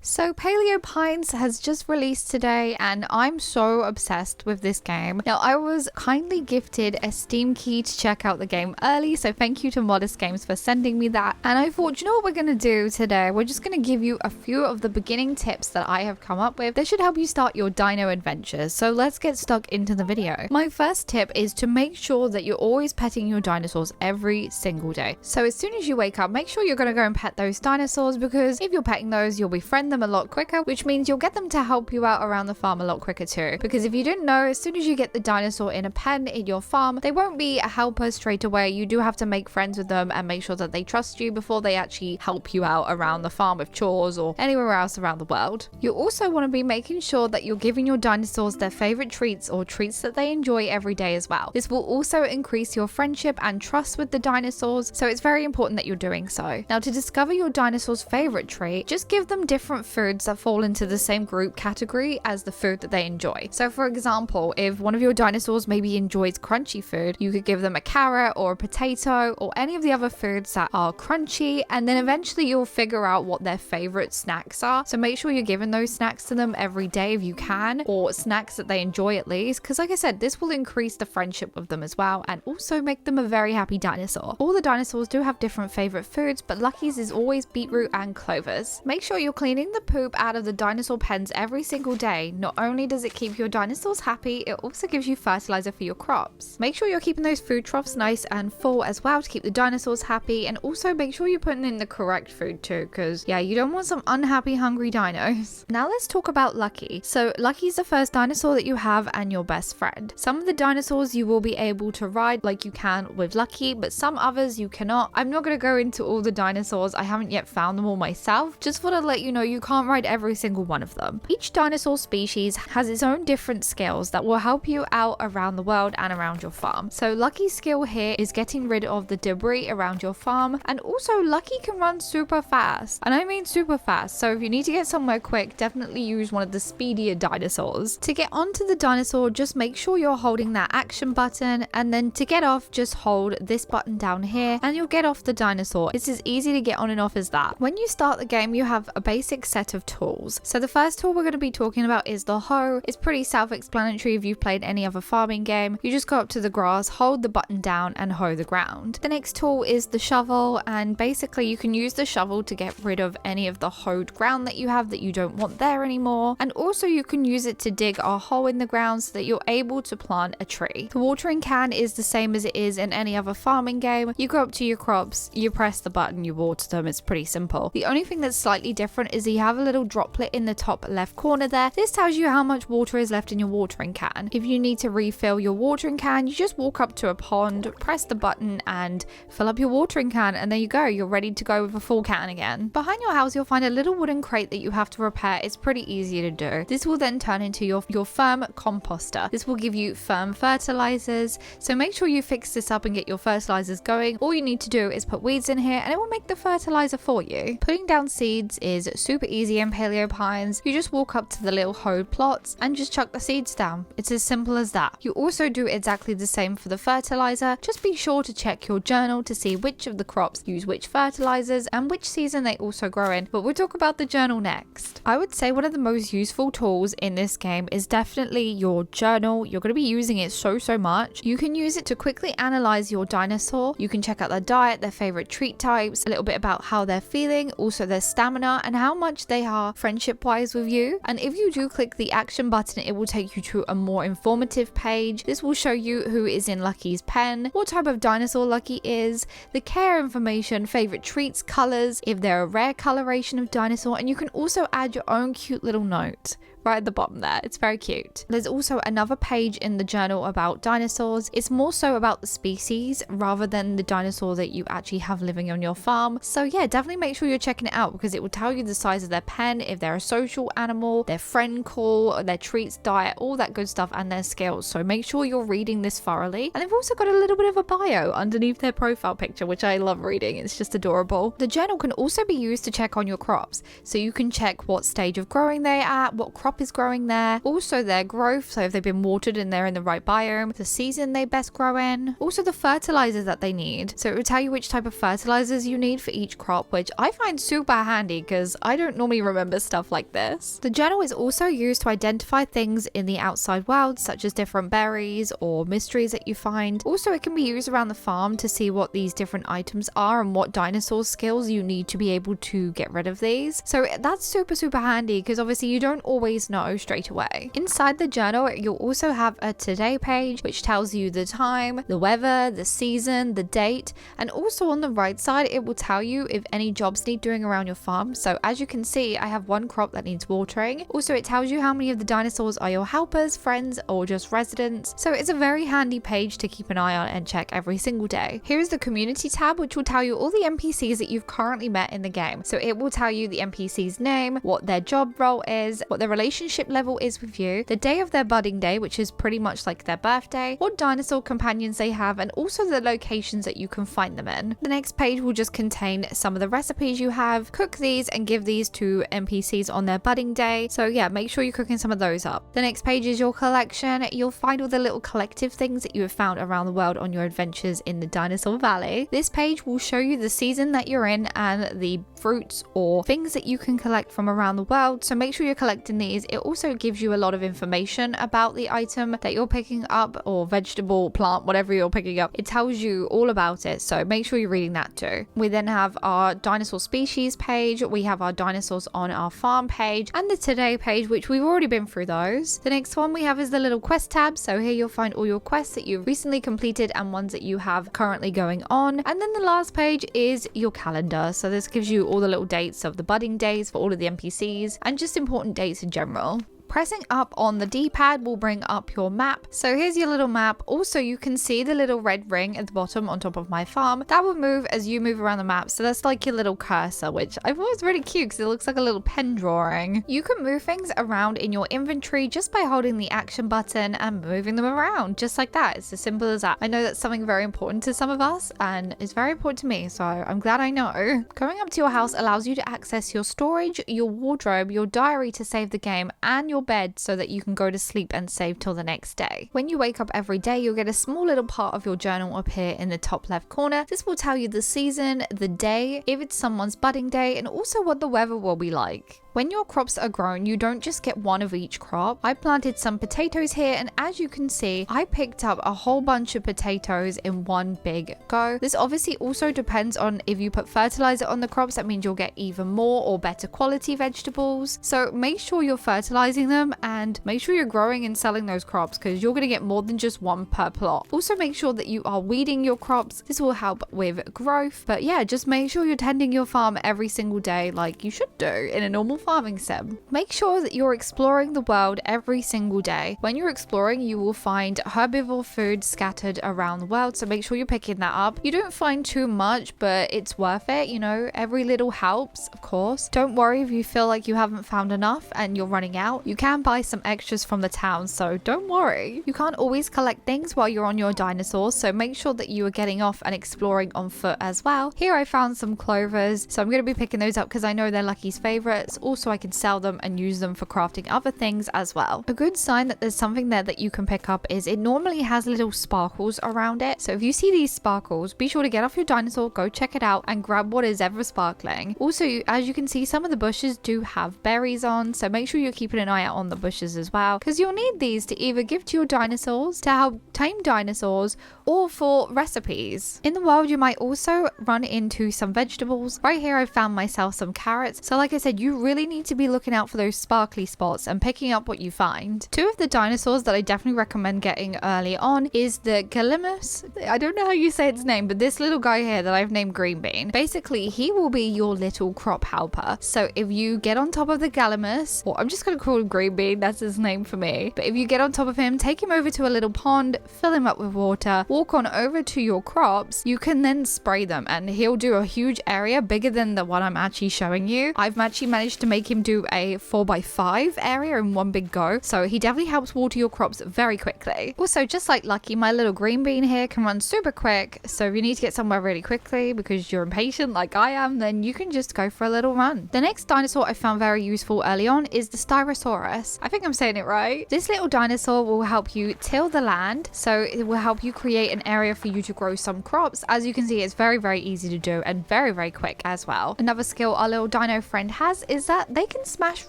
So Paleo Pines has just released today and I'm so obsessed with this game. Now I was kindly gifted a Steam key to check out the game early, so thank you to Modest Games for sending me that. And I thought, you know what we're going to do today? We're just going to give you a few of the beginning tips that I have come up with that should help you start your dino adventures. So let's get stuck into the video. My first tip is to make sure that you're always petting your dinosaurs every single day. So as soon as you wake up, make sure you're going to go and pet those dinosaurs, because if you're petting those, you'll befriend them a lot quicker, which means you'll get them to help you out around the farm a lot quicker too. Because if you didn't know, as soon as you get the dinosaur in a pen in your farm, they won't be a helper straight away. You do have to make friends with them and make sure that they trust you before they actually help you out around the farm with chores or anywhere else around the world. You also want to be making sure that you're giving your dinosaurs their favorite treats or treats that they enjoy every day as well. This will also increase your friendship and trust with the dinosaurs, so it's very important that you're doing so. Now, to discover your dinosaur's favorite treat, just give them different foods that fall into the same group category as the food that they enjoy. So for example, if one of your dinosaurs maybe enjoys crunchy food, you could give them a carrot or a potato or any of the other foods that are crunchy, and then eventually you'll figure out what their favorite snacks are. So make sure you're giving those snacks to them every day if you can, or snacks that they enjoy at least, because like I said, this will increase the friendship with them as well and also make them a very happy dinosaur. All the dinosaurs do have different favorite foods, but Lucky's is always beetroot and clovers. Make sure you're cleaning the poop out of the dinosaur pens every single day. Not only does it keep your dinosaurs happy, it also gives you fertilizer for your crops. Make sure you're keeping those food troughs nice and full as well to keep the dinosaurs happy, and also make sure you're putting in the correct food too, because yeah, you don't want some unhappy hungry dinos. Now let's talk about Lucky. So Lucky's the first dinosaur that you have and your best friend. Some of the dinosaurs you will be able to ride like you can with Lucky, but some others you cannot. I'm not going to go into all the dinosaurs, I haven't yet found them all myself. Just want to let you know you can't ride every single one of them. Each dinosaur species has its own different skills that will help you out around the world and around your farm. So Lucky's skill here is getting rid of the debris around your farm, and also Lucky can run super fast, and I mean super fast. So if you need to get somewhere quick, definitely use one of the speedier dinosaurs. To get onto the dinosaur, just make sure you're holding that action button, and then to get off, just hold this button down here and you'll get off the dinosaur. It's as easy to get on and off as that. When you start the game, you have a basic set of tools. So the first tool we're going to be talking about is the hoe. It's pretty self-explanatory if you've played any other farming game. You just go up to the grass, hold the button down and hoe the ground. The next tool is the shovel, and basically you can use the shovel to get rid of any of the hoed ground that you have that you don't want there anymore, and also you can use it to dig a hole in the ground so that you're able to plant a tree. The watering can is the same as it is in any other farming game. You go up to your crops, you press the button, you water them. It's pretty simple. The only thing that's slightly different is you have a little droplet in the top left corner there. This tells you how much water is left in your watering can. If you need to refill your watering can, you just walk up to a pond, press the button and fill up your watering can, and there you go, you're ready to go with a full can again. Behind your house you'll find a little wooden crate that you have to repair. It's pretty easy to do. This will then turn into your firm composter. This will give you firm fertilizers, so make sure you fix this up and get your fertilizers going. All you need to do is put weeds in here and it will make the fertilizer for you. Putting down seeds is super easy in Paleo Pines. You just walk up to the little hoed plots and just chuck the seeds down. It's as simple as that. You also do exactly the same for the fertilizer. Just be sure to check your journal to see which of the crops use which fertilizers and which season they also grow in, but we'll talk about the journal next. I would say one of the most useful tools in this game is definitely your journal. You're going to be using it so much. You can use it to quickly analyze your dinosaur. You can check out their diet, their favorite treat types, a little bit about how they're feeling, also their stamina and how much they are friendship wise with you. And if you do click the action button, it will take you to a more informative page. This will show you who is in Lucky's pen, what type of dinosaur Lucky is, the care information, favorite treats, colors, if they're a rare coloration of dinosaur, and you can also add your own cute little note right at the bottom there. It's very cute. There's also another page in the journal about dinosaurs. It's more so about the species rather than the dinosaur that you actually have living on your farm. So yeah, definitely make sure you're checking it out, because it will tell you the size of their pen, if they're a social animal, their friend call, their treats, diet, all that good stuff, and their skills. So make sure you're reading this thoroughly. And they've also got a little bit of a bio underneath their profile picture, which I love reading. It's just adorable. The journal can also be used to check on your crops. So you can check what stage of growing they're at, what crop crop is growing there, also their growth, so if they've been watered and they're in the right biome, the season they best grow in, also the fertilizers that they need. So it will tell you which type of fertilizers you need for each crop, which I find super handy because I don't normally remember stuff like this. The journal is also used to identify things in the outside world, such as different berries or mysteries that you find. Also, it can be used around the farm to see what these different items are and what dinosaur skills you need to be able to get rid of these. So that's super handy because obviously you don't always know straight away. Inside the journal, you'll also have a today page, which tells you the time, the weather, the season, the date, and also on the right side, it will tell you if any jobs need doing around your farm. So as you can see, I have one crop that needs watering. Also, it tells you how many of the dinosaurs are your helpers, friends, or just residents. So it's a very handy page to keep an eye on and check every single day. Here is the community tab, which will tell you all the NPCs that you've currently met in the game. So it will tell you the NPC's name, what their job role is, what their relationship level is with you, the day of their budding day, which is pretty much like their birthday, what dinosaur companions they have, and also the locations that you can find them in. The next page will just contain some of the recipes you have. Cook these and give these to NPCs on their budding day. So yeah, make sure you're cooking some of those up. The next page is your collection. You'll find all the little collective things that you have found around the world on your adventures in the Dinosaur Valley. This page will show you the season that you're in and the fruits or things that you can collect from around the world. So make sure you're collecting these. It also gives you a lot of information about the item that you're picking up, or vegetable, plant, whatever you're picking up. It tells you all about it. So make sure you're reading that too. We then have our dinosaur species page. We have our dinosaurs on our farm page and the today page, which we've already been through those. The next one we have is the little quest tab. So here you'll find all your quests that you've recently completed and ones that you have currently going on. And then the last page is your calendar. So this gives you all the little dates of the budding days for all of the NPCs and just important dates in general. Pressing up on the D-pad will bring up your map. So here's your little map. Also, you can see the little red ring at the bottom on top of my farm. That will move as you move around the map. So that's like your little cursor, which I thought was really cute because it looks like a little pen drawing. You can move things around in your inventory just by holding the action button and moving them around just like that. It's as simple as that. I know that's something very important to some of us and it's very important to me, so I'm glad I know. Going up to your house allows you to access your storage, your wardrobe, your diary to save the game, and your bed so that you can go to sleep and save till the next day. When you wake up every day, you'll get a small little part of your journal appear in the top left corner. This will tell you the season, the day, if it's someone's budding day, and also what the weather will be like. When your crops are grown, you don't just get one of each crop. I planted some potatoes here, and as you can see, I picked up a whole bunch of potatoes in one big go. This obviously also depends on if you put fertilizer on the crops. That means you'll get even more or better quality vegetables. So make sure you're fertilizing them and make sure you're growing and selling those crops because you're going to get more than just one per plot. Also make sure that you are weeding your crops. This will help with growth. But yeah, just make sure you're tending your farm every single day like you should do in a normal farming sim. Make sure that you're exploring the world every single day. When you're exploring, you will find herbivore food scattered around the world, so make sure you're picking that up. You don't find too much, but it's worth it, you know, every little helps, of course. Don't worry if you feel like you haven't found enough and you're running out. You can buy some extras from the town, so don't worry. You can't always collect things while you're on your dinosaurs, so make sure that you are getting off and exploring on foot as well. Here I found some clovers, so I'm going to be picking those up because I know they're Lucky's favorites. Also, I can sell them and use them for crafting other things as well. A good sign that there's something there that you can pick up is it normally has little sparkles around it. So if you see these sparkles, be sure to get off your dinosaur, go check it out and grab what is ever sparkling. Also, as you can see, some of the bushes do have berries on, so make sure you're keeping an eye out on the bushes as well because you'll need these to either give to your dinosaurs, to help tame dinosaurs, or for recipes. In the wild, you might also run into some vegetables. Right here, I found myself some carrots. So like I said, you really need to be looking out for those sparkly spots and picking up what you find. Two of the dinosaurs that I definitely recommend getting early on is the Gallimimus. I don't know how you say its name, but this little guy here that I've named Green Bean. Basically, he will be your little crop helper. So if you get on top of the Gallimimus, or I'm just going to call him Green Bean, that's his name for me. But if you get on top of him, take him over to a little pond, fill him up with water, walk on over to your crops, you can then spray them and he'll do a huge area bigger than the one I'm actually showing you. I've actually managed to make him do a 4x5 area in one big go. So he definitely helps water your crops very quickly. Also, just like Lucky, my little green bean here can run super quick. So if you need to get somewhere really quickly because you're impatient like I am, then you can just go for a little run. The next dinosaur I found very useful early on is the Styrosaurus. I think I'm saying it right. This little dinosaur will help you till the land. So it will help you create an area for you to grow some crops. As you can see, it's very, very easy to do and very, very quick as well. Another skill our little dino friend has is that they can smash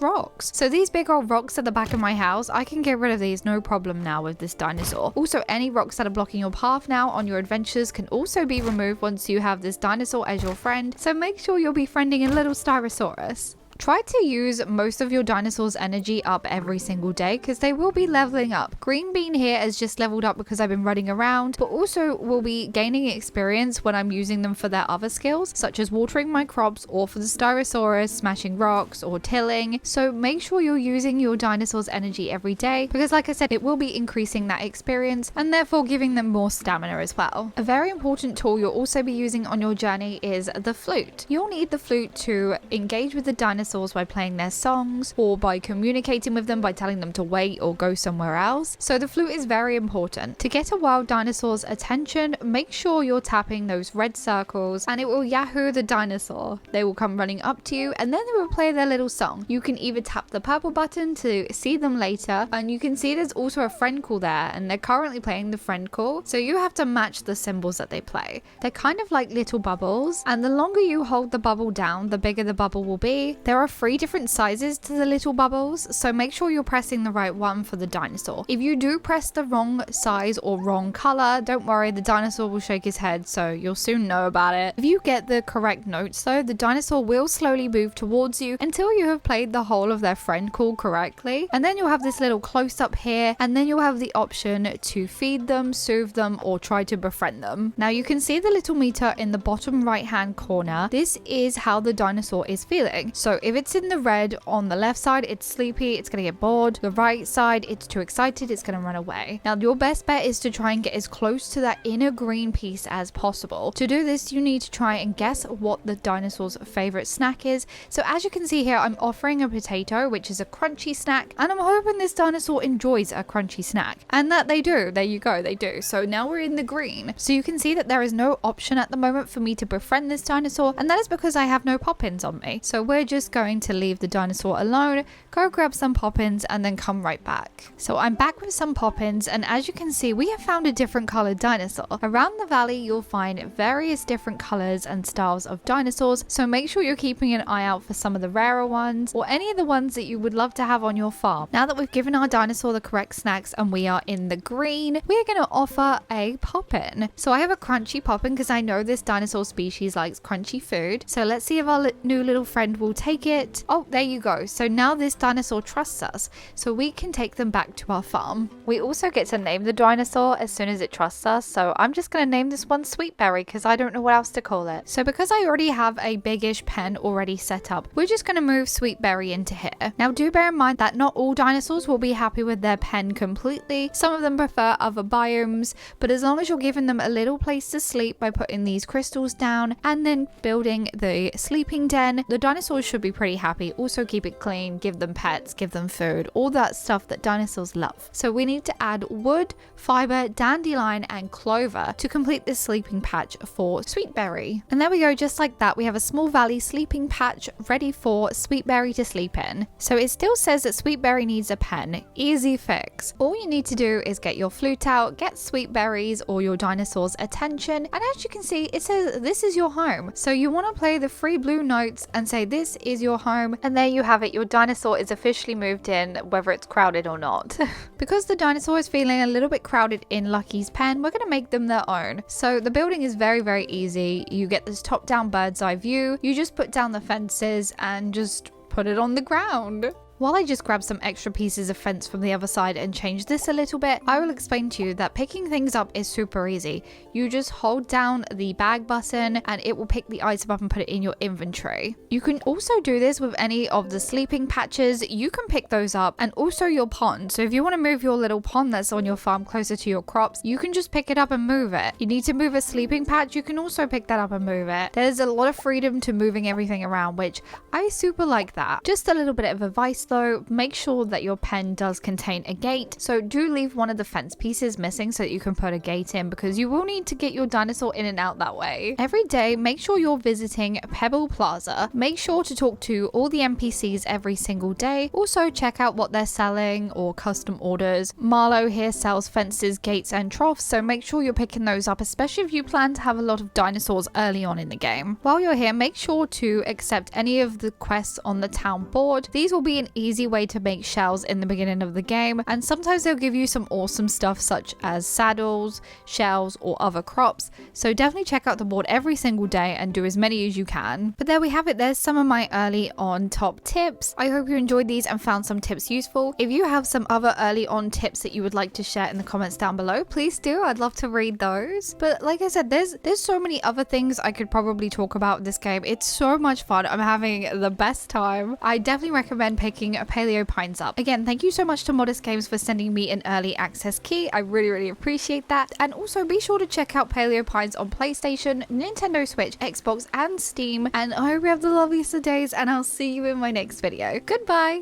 rocks. So these big old rocks at the back of my house, I can get rid of these no problem now with this dinosaur. Also, any rocks that are blocking your path now on your adventures can also be removed once you have this dinosaur as your friend. So make sure you're befriending a little Styrosaurus. Try to use most of your dinosaur's energy up every single day because they will be leveling up. Green Bean here has just leveled up because I've been running around, but also will be gaining experience when I'm using them for their other skills, such as watering my crops or for the Styrosaurus, smashing rocks or tilling. So make sure you're using your dinosaur's energy every day because, like I said, it will be increasing that experience and therefore giving them more stamina as well. A very important tool you'll also be using on your journey is the flute. You'll need the flute to engage with the dinosaurs by playing their songs or by communicating with them by telling them to wait or go somewhere else. So the flute is very important. To get a wild dinosaur's attention, make sure you're tapping those red circles and it will yahoo the dinosaur. They will come running up to you and then they will play their little song. You can either tap the purple button to see them later, and you can see there's also a friend call there and they're currently playing the friend call. So you have to match the symbols that they play. They're kind of like little bubbles, and the longer you hold the bubble down, the bigger the bubble will be. There are 3 different sizes to the little bubbles, so make sure you're pressing the right one for the dinosaur. If you do press the wrong size or wrong color, don't worry, the dinosaur will shake his head, so you'll soon know about it. If you get the correct notes though, the dinosaur will slowly move towards you until you have played the whole of their friend call correctly, and then you'll have this little close-up here, and then you'll have the option to feed them, soothe them, or try to befriend them. Now you can see the little meter in the bottom right hand corner. This is how the dinosaur is feeling. So if it's in the red on the left side, it's sleepy, it's gonna get bored. The right side, it's too excited, it's gonna run away. Now your best bet is to try and get as close to that inner green piece as possible. To do this, you need to try and guess what the dinosaur's favorite snack is. So as you can see here, I'm offering a potato, which is a crunchy snack, and I'm hoping this dinosaur enjoys a crunchy snack, and that they do. There you go, they do. So now we're in the green. So you can see that there is no option at the moment for me to befriend this dinosaur, and that is because I have no pop-ins on me. So we're just going to leave the dinosaur alone, go grab some pop-ins, and then come right back. So I'm back with some pop-ins, and as you can see, we have found a different colored dinosaur. Around the valley, you'll find various different colors and styles of dinosaurs, so make sure you're keeping an eye out for some of the rarer ones, or any of the ones that you would love to have on your farm. Now that we've given our dinosaur the correct snacks and we are in the green, we're going to offer a pop-in. So I have a crunchy pop-in because I know this dinosaur species likes crunchy food. So let's see if our new little friend will take it. Oh, there you go. So now this dinosaur trusts us, so we can take them back to our farm. We also get to name the dinosaur as soon as it trusts us, so I'm just going to name this one Sweetberry because I don't know what else to call it. So because I already have a biggish pen already set up, we're just going to move Sweetberry into here. Now do bear in mind that not all dinosaurs will be happy with their pen completely. Some of them prefer other biomes, but as long as you're giving them a little place to sleep by putting these crystals down and then building the sleeping den, the dinosaurs should be pretty happy. Also keep it clean, give them pets, give them food, all that stuff that dinosaurs love. So we need to add wood, fiber, dandelion, and clover to complete this sleeping patch for Sweetberry. And there we go, just like that, we have a small valley sleeping patch ready for Sweetberry to sleep in. So it still says that Sweetberry needs a pen. Easy fix. All you need to do is get your flute out, get Sweetberry's or your dinosaur's attention, and as you can see, it says this is your home. So you want to play the 3 blue notes and say this is your home, and there you have it. Your dinosaur is officially moved in, whether it's crowded or not. Because the dinosaur is feeling a little bit crowded in Lucky's pen, we're going to make them their own. So the building is very, very easy. You get this top-down bird's eye view. You just put down the fences and just put it on the ground. while I just grab some extra pieces of fence from the other side and change this a little bit, I will explain to you that picking things up is super easy. You just hold down the bag button and it will pick the item up and put it in your inventory. You can also do this with any of the sleeping patches. You can pick those up, and also your pond. So if you want to move your little pond that's on your farm closer to your crops, you can just pick it up and move it. You need to move a sleeping patch, you can also pick that up and move it. There's a lot of freedom to moving everything around, which I super like that. Just a little bit of advice though, make sure that your pen does contain a gate. So do leave one of the fence pieces missing so that you can put a gate in, because you will need to get your dinosaur in and out that way. Every day, make sure you're visiting Pebble Plaza. Make sure to talk to all the NPCs every single day. Also check out what they're selling or custom orders. Marlo here sells fences, gates and troughs, so make sure you're picking those up, especially if you plan to have a lot of dinosaurs early on in the game. While you're here, make sure to accept any of the quests on the town board. These will be an easy way to make shells in the beginning of the game, and sometimes they'll give you some awesome stuff such as saddles, shells or other crops, so definitely check out the board every single day and do as many as you can. But there we have it, there's some of my early on top tips. I hope you enjoyed these and found some tips useful. If you have some other early on tips that you would like to share in the comments down below, please do. I'd love to read those. But like I said, there's so many other things I could probably talk about this game. It's so much fun. I'm having the best time. I definitely recommend picking Paleo Pines up. Again, thank you so much to Modest Games for sending me an early access key. I really appreciate that. And also be sure to check out Paleo Pines on PlayStation, Nintendo Switch, Xbox and Steam. And I hope you have the loveliest of days, and I'll see you in my next video. Goodbye!